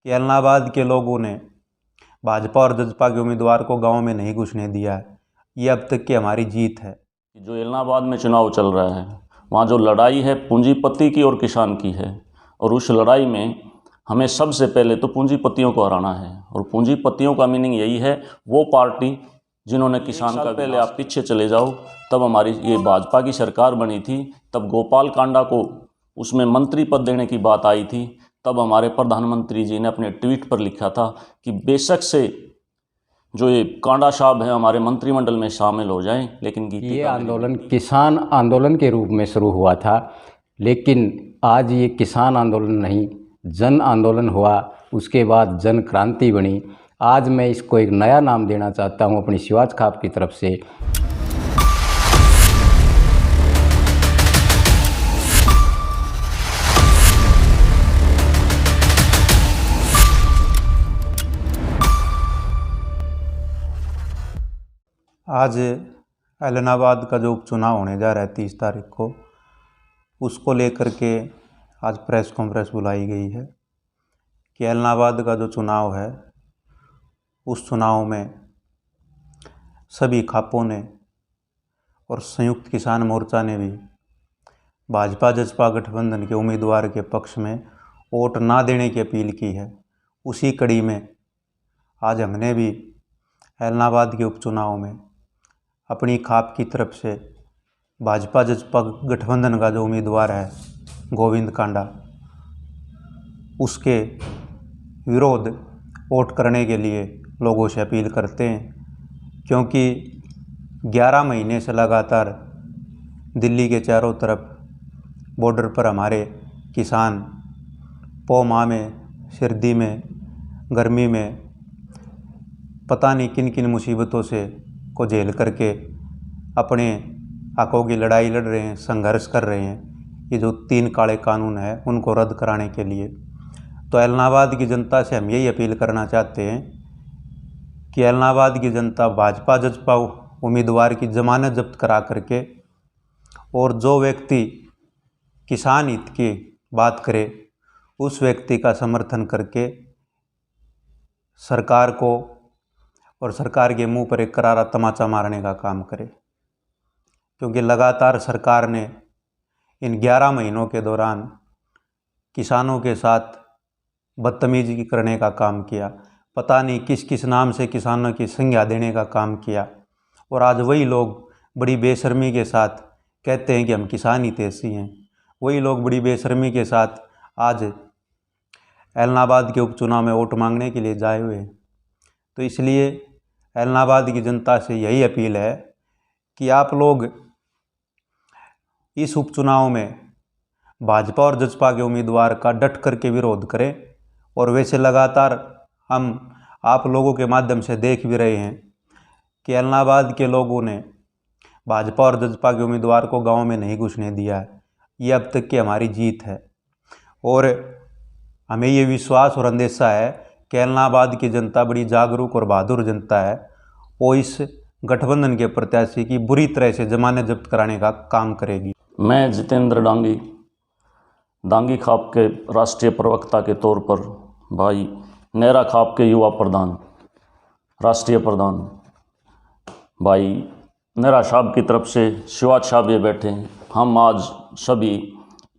कि इलाहाबाद के लोगों ने भाजपा और जसपा के उम्मीदवार को गांव में नहीं घुसने दिया है। ये अब तक की हमारी जीत है। जो इलाहाबाद में चुनाव चल रहा है वहाँ जो लड़ाई है पूंजीपति की और किसान की है, और उस लड़ाई में हमें सबसे पहले तो पूंजीपतियों को हराना है। और पूंजीपतियों का मीनिंग यही है, वो पार्टी जिन्होंने किसान का, पहले आप पीछे चले जाओ, तब हमारी ये भाजपा की सरकार बनी थी, तब गोपाल कांडा को उसमें मंत्री पद देने की बात आई थी। तब हमारे प्रधानमंत्री जी ने अपने ट्वीट पर लिखा था कि बेशक से जो ये कांडा साहब हैं हमारे मंत्रिमंडल में शामिल हो जाएं, लेकिन ये आंदोलन किसान आंदोलन के रूप में शुरू हुआ था, लेकिन आज ये किसान आंदोलन नहीं, जन आंदोलन हुआ। उसके बाद जन क्रांति बनी। आज मैं इसको एक नया नाम देना चाहता हूँ अपनी शिवाज खाप की तरफ से। आज इलाहाबाद का जो उपचुनाव होने जा रहा है 30 तारीख को, उसको लेकर के आज प्रेस कॉन्फ्रेंस बुलाई गई है कि इलाहाबाद का जो चुनाव है उस चुनाव में सभी खापों ने और संयुक्त किसान मोर्चा ने भी भाजपा जसपा गठबंधन के उम्मीदवार के पक्ष में वोट ना देने की अपील की है। उसी कड़ी में आज हमने भी इलाहाबाद के उपचुनाव में अपनी खाप की तरफ से भाजपा जसपा गठबंधन का जो उम्मीदवार है गोविंद कांडा, उसके विरोध वोट करने के लिए लोगों से अपील करते हैं। क्योंकि 11 महीने से लगातार दिल्ली के चारों तरफ बॉर्डर पर हमारे किसान पौ माह में, सर्दी में, गर्मी में पता नहीं किन किन मुसीबतों से को झेल करके अपने हकों की लड़ाई लड़ रहे हैं, संघर्ष कर रहे हैं। ये जो 3 काले कानून हैं उनको रद्द कराने के लिए तो इलाहाबाद की जनता से हम यही अपील करना चाहते हैं कि इलाहाबाद की जनता भाजपा जसपा उम्मीदवार की जमानत जब्त करा करके, और जो व्यक्ति किसान हित की बात करे उस व्यक्ति का समर्थन करके सरकार को और सरकार के मुंह पर एक करारा तमाचा मारने का काम करे। क्योंकि लगातार सरकार ने इन 11 महीनों के दौरान किसानों के साथ बदतमीजी करने का काम किया, पता नहीं किस किस नाम से किसानों की संज्ञा देने का काम किया। और आज वही लोग बड़ी बेशर्मी के साथ कहते हैं कि हम किसान हितैषी हैं। वही लोग बड़ी बेशर्मी के साथ आज इलाहाबाद के उपचुनाव में वोट मांगने के लिए जाए हुए हैं। तो इसलिए इलाहाबाद की जनता से यही अपील है कि आप लोग इस उपचुनाव में भाजपा और जसपा के उम्मीदवार का डट करके विरोध करें। और वैसे लगातार हम आप लोगों के माध्यम से देख भी रहे हैं कि इलाहाबाद के लोगों ने भाजपा और जसपा के उम्मीदवार को गांव में नहीं घुसने दिया है। ये अब तक की हमारी जीत है। और हमें ये विश्वास और अंदेशा है कि इलाहाबाद की जनता बड़ी जागरूक और बहादुर जनता है। वो इस गठबंधन के प्रत्याशी की बुरी तरह से जमानत जब्त कराने का काम करेगी। मैं जितेंद्र डांगी खाप के राष्ट्रीय प्रवक्ता के तौर पर भाई नेहरा खाप के युवा प्रधान, राष्ट्रीय प्रधान भाई नेहरा साहब की तरफ से शिवाज साहब ये बैठे हैं। हम आज सभी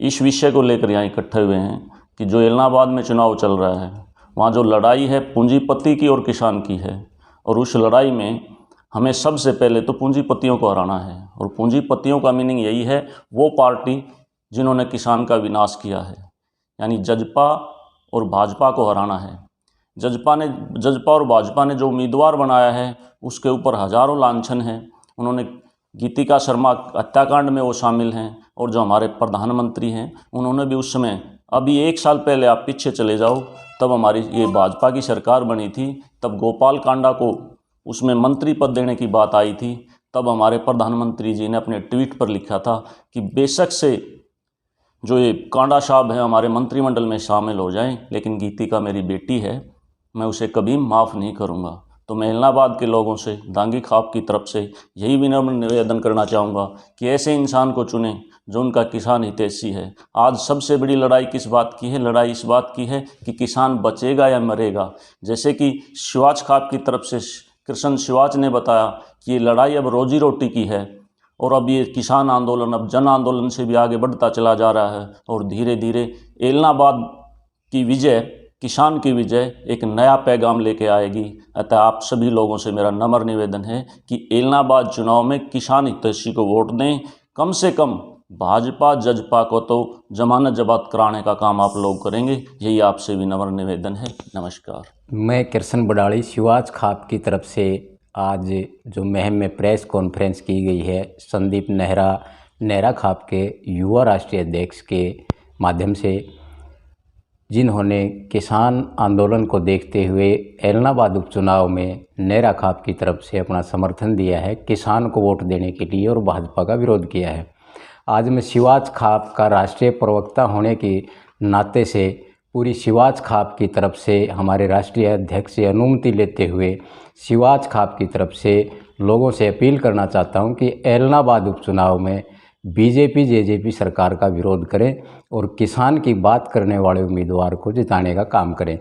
इस विषय को लेकर यहाँ इकट्ठे हुए हैं कि जो इलाहाबाद में चुनाव चल रहा है वहाँ जो लड़ाई है पूंजीपति की और किसान की है, और उस लड़ाई में हमें सबसे पहले तो पूंजीपतियों को हराना है। और पूंजीपतियों का मीनिंग यही है, वो पार्टी जिन्होंने किसान का विनाश किया है, यानी जसपा और भाजपा को हराना है। जसपा और भाजपा ने जो उम्मीदवार बनाया है उसके ऊपर हजारों लांछन हैं। उन्होंने गीतिका शर्मा हत्याकांड में वो शामिल हैं, और जो हमारे प्रधानमंत्री हैं उन्होंने भी उस समय, अभी 1 साल पहले आप पीछे चले जाओ, तब हमारी ये भाजपा की सरकार बनी थी, तब गोपाल कांडा को उसमें मंत्री पद देने की बात आई थी। तब हमारे प्रधानमंत्री जी ने अपने ट्वीट पर लिखा था कि बेशक से जो ये कांडा साहब हैं हमारे मंत्रिमंडल में शामिल हो जाएं, लेकिन गीतिका मेरी बेटी है, मैं उसे कभी माफ़ नहीं करूंगा। तो मैं इलाहाबाद के लोगों से, डांगी खाप की तरफ से यही विनम्र निवेदन करना चाहूँगा कि ऐसे इंसान को चुनें जो उनका किसान हितैषी है। आज सबसे बड़ी लड़ाई किस बात की है? लड़ाई इस बात की है कि किसान बचेगा या मरेगा। जैसे कि शिवाज खाप की तरफ से कृष्ण शिवाज ने बताया कि ये लड़ाई अब रोजी रोटी की है और अब ये किसान आंदोलन अब जन आंदोलन से भी आगे बढ़ता चला जा रहा है और धीरे धीरे एलनाबाद की विजय, किसान की विजय एक नया पैगाम लेके आएगी। अतः आप सभी लोगों से मेरा नम्र निवेदन है कि एलनाबाद चुनाव में किसान हितैषी को वोट दें। कम से कम भाजपा जजपा को तो जमानत जब्त कराने का काम आप लोग करेंगे, यही आपसे भी नम्र निवेदन है। नमस्कार। मैं कृष्ण बडाड़ी शिवाज खाप की तरफ से आज जो महम में प्रेस कॉन्फ्रेंस की गई है संदीप नेहरा खाप के युवा राष्ट्रीय अध्यक्ष के माध्यम से, जिन्होंने किसान आंदोलन को देखते हुए एलनाबाद उपचुनाव में नेहरा खाप की तरफ से अपना समर्थन दिया है, किसान को वोट देने के लिए, और भाजपा का विरोध किया है। आज मैं शिवाज खाप का राष्ट्रीय प्रवक्ता होने के नाते से पूरी शिवाज खाप की तरफ से हमारे राष्ट्रीय अध्यक्ष से अनुमति लेते हुए शिवाज खाप की तरफ से लोगों से अपील करना चाहता हूं कि एलनाबाद उपचुनाव में बीजेपी जेजेपी सरकार का विरोध करें और किसान की बात करने वाले उम्मीदवार को जिताने का काम करें।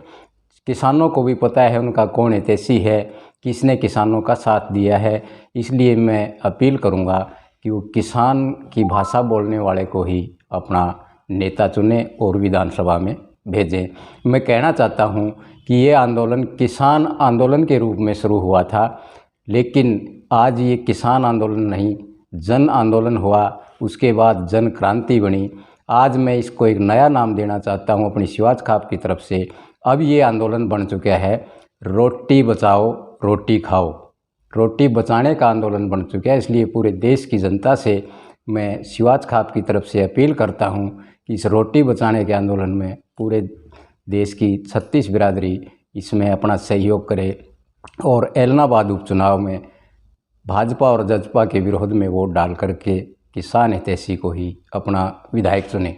किसानों को भी पता है उनका कौन हितैषी है, किसने किसानों का साथ दिया है, इसलिए मैं अपील करूंगा कि वो किसान की भाषा बोलने वाले को ही अपना नेता चुने और विधानसभा में भेजें। मैं कहना चाहता हूं कि ये आंदोलन किसान आंदोलन के रूप में शुरू हुआ था, लेकिन आज ये किसान आंदोलन नहीं जन आंदोलन हुआ, उसके बाद जन क्रांति बनी। आज मैं इसको एक नया नाम देना चाहता हूं अपनी शिवाज खाप की तरफ से। अब ये आंदोलन बन चुका है रोटी बचाओ रोटी खाओ, रोटी बचाने का आंदोलन बन चुका है। इसलिए पूरे देश की जनता से मैं शिवाज खाप की तरफ से अपील करता हूं कि इस रोटी बचाने के आंदोलन में पूरे देश की 36 बिरादरी इसमें अपना सहयोग करे और एलनाबाद उपचुनाव में भाजपा और जजपा के विरोध में वोट डाल करके किसान हितैषी को ही अपना विधायक चुने।